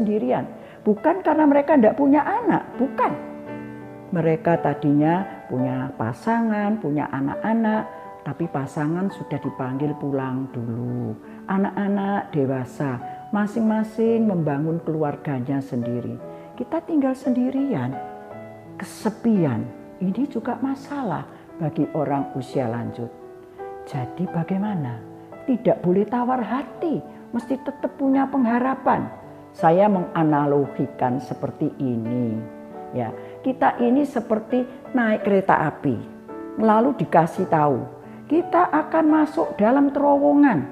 sendirian. Bukan karena mereka tidak punya anak, bukan. Mereka tadinya punya pasangan, punya anak-anak, tapi pasangan sudah dipanggil pulang dulu. Anak-anak dewasa, masing-masing membangun keluarganya sendiri. Kita tinggal sendirian, kesepian. Ini juga masalah bagi orang usia lanjut. Jadi bagaimana? Tidak boleh tawar hati, mesti tetap punya pengharapan. Saya menganalogikan seperti ini. Ya, kita ini seperti naik kereta api, lalu dikasih tahu, kita akan masuk dalam terowongan.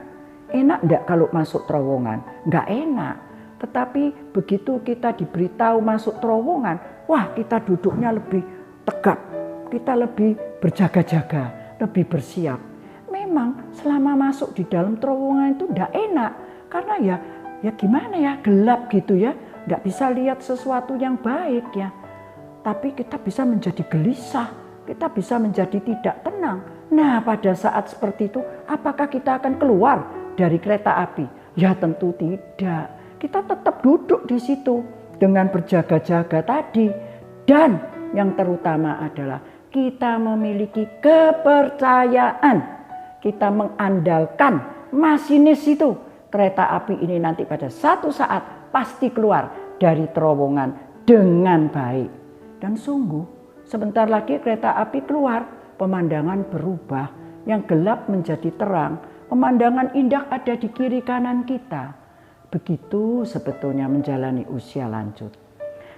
Enak enggak kalau masuk terowongan? Enggak enak. Tetapi begitu kita diberitahu masuk terowongan, wah kita duduknya lebih tegap, kita lebih berjaga-jaga, lebih bersiap. Memang selama masuk di dalam terowongan itu enggak enak, karena ya gimana ya, gelap gitu ya, enggak bisa lihat sesuatu yang baik ya. Tapi kita bisa menjadi gelisah, kita bisa menjadi tidak tenang. Nah pada saat seperti itu, apakah kita akan keluar dari kereta api? Ya tentu tidak. Kita tetap duduk di situ dengan berjaga-jaga tadi. Dan yang terutama adalah kita memiliki kepercayaan. Kita mengandalkan masinis itu. Kereta api ini nanti pada satu saat pasti keluar dari terowongan dengan baik. Dan sungguh sebentar lagi kereta api keluar, pemandangan berubah, yang gelap menjadi terang, pemandangan indah ada di kiri kanan kita. Begitu sebetulnya menjalani usia lanjut.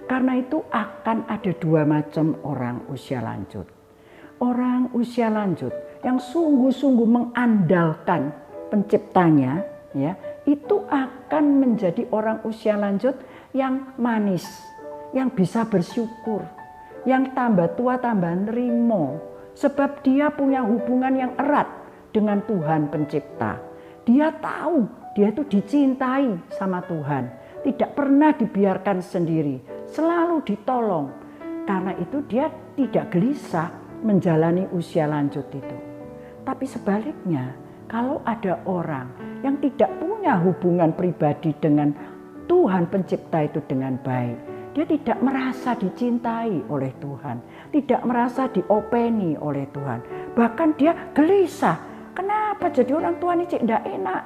Karena itu akan ada dua macam orang usia lanjut. Orang usia lanjut yang sungguh-sungguh mengandalkan penciptanya, ya, itu akan menjadi orang usia lanjut yang manis, yang bisa bersyukur, yang tambah tua tambah nerimo, sebab dia punya hubungan yang erat dengan Tuhan pencipta. Dia tahu dia itu dicintai sama Tuhan, tidak pernah dibiarkan sendiri, selalu ditolong. Karena itu dia tidak gelisah menjalani usia lanjut itu. Tapi sebaliknya, kalau ada orang yang tidak punya hubungan pribadi dengan Tuhan pencipta itu dengan baik, dia tidak merasa dicintai oleh Tuhan, tidak merasa diopeni oleh Tuhan. Bahkan dia gelisah. Kenapa jadi orang tua ini cik ndak enak,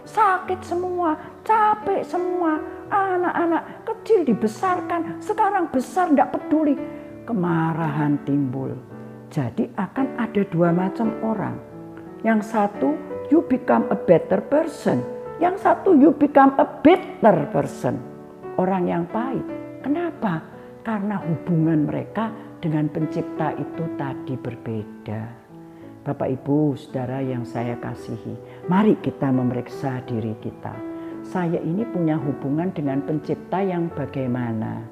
sakit semua, capek semua, anak-anak kecil dibesarkan, sekarang besar ndak peduli. Kemarahan timbul. Jadi akan ada dua macam orang. Yang satu, you become a better person. Yang satu, you become a bitter person. Orang yang pahit. Kenapa? Karena hubungan mereka dengan pencipta itu tadi berbeda. Bapak Ibu Saudara yang saya kasihi, mari kita memeriksa diri kita. Saya ini punya hubungan dengan pencipta yang bagaimana?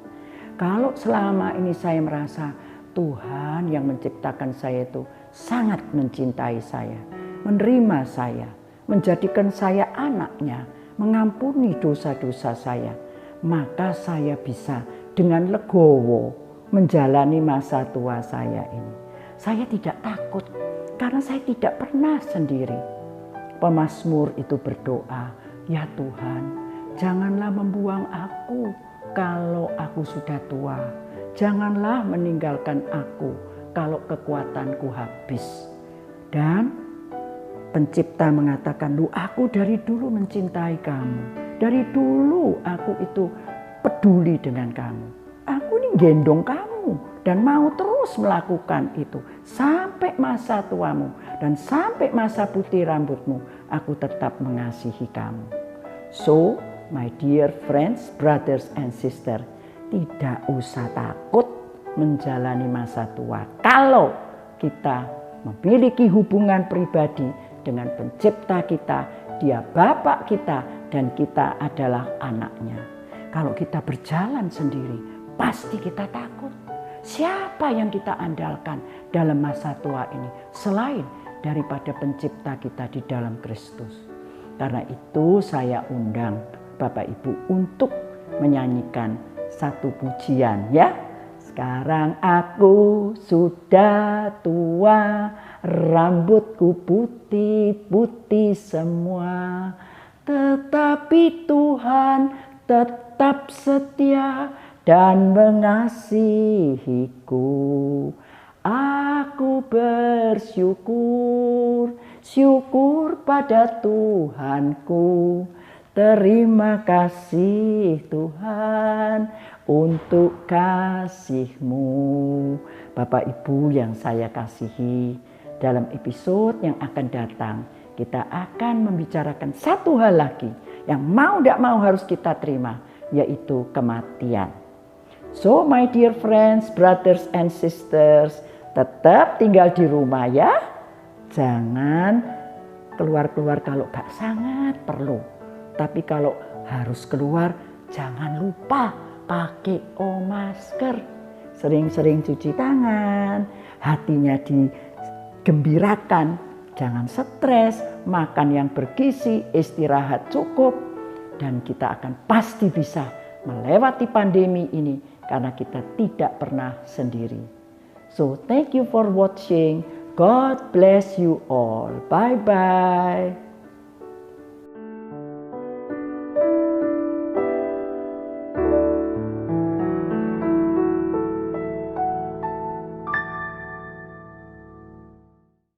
Kalau selama ini saya merasa Tuhan yang menciptakan saya itu sangat mencintai saya, menerima saya, menjadikan saya anaknya, mengampuni dosa-dosa saya, maka saya bisa dengan legowo menjalani masa tua saya ini. Saya tidak takut karena saya tidak pernah sendiri. Pemazmur itu berdoa, ya Tuhan, janganlah membuang aku kalau aku sudah tua. Janganlah meninggalkan aku kalau kekuatanku habis. Dan pencipta mengatakan, aku dari dulu mencintai kamu. Dari dulu aku itu peduli dengan kamu. Aku ini gendong kamu dan mau terus melakukan itu sampai masa tuamu dan sampai masa putih rambutmu, aku tetap mengasihi kamu. So, my dear friends, brothers and sisters, tidak usah takut menjalani masa tua kalau kita memiliki hubungan pribadi dengan pencipta kita. Dia bapak kita dan kita adalah anaknya. Kalau kita berjalan sendiri, pasti kita takut. Siapa yang kita andalkan dalam masa tua ini selain daripada pencipta kita di dalam Kristus? Karena itu saya undang Bapak Ibu untuk menyanyikan satu pujian ya. Sekarang aku sudah tua, rambutku putih-putih semua. Tetapi Tuhan tetap setia dan mengasihiku. Aku bersyukur, syukur pada Tuhanku. Terima kasih Tuhan untuk kasih-Mu. Bapak Ibu yang saya kasihi, dalam episode yang akan datang kita akan membicarakan satu hal lagi yang mau tidak mau harus kita terima, yaitu kematian. So my dear friends, brothers and sisters, tetap tinggal di rumah ya. Jangan keluar-keluar kalau sangat perlu. Tapi kalau harus keluar, jangan lupa pakai masker. Sering-sering cuci tangan, hatinya digembirakan. Jangan stres, makan yang bergizi, istirahat cukup. Dan kita akan pasti bisa melewati pandemi ini karena kita tidak pernah sendiri. So thank you for watching. God bless you all. Bye-bye.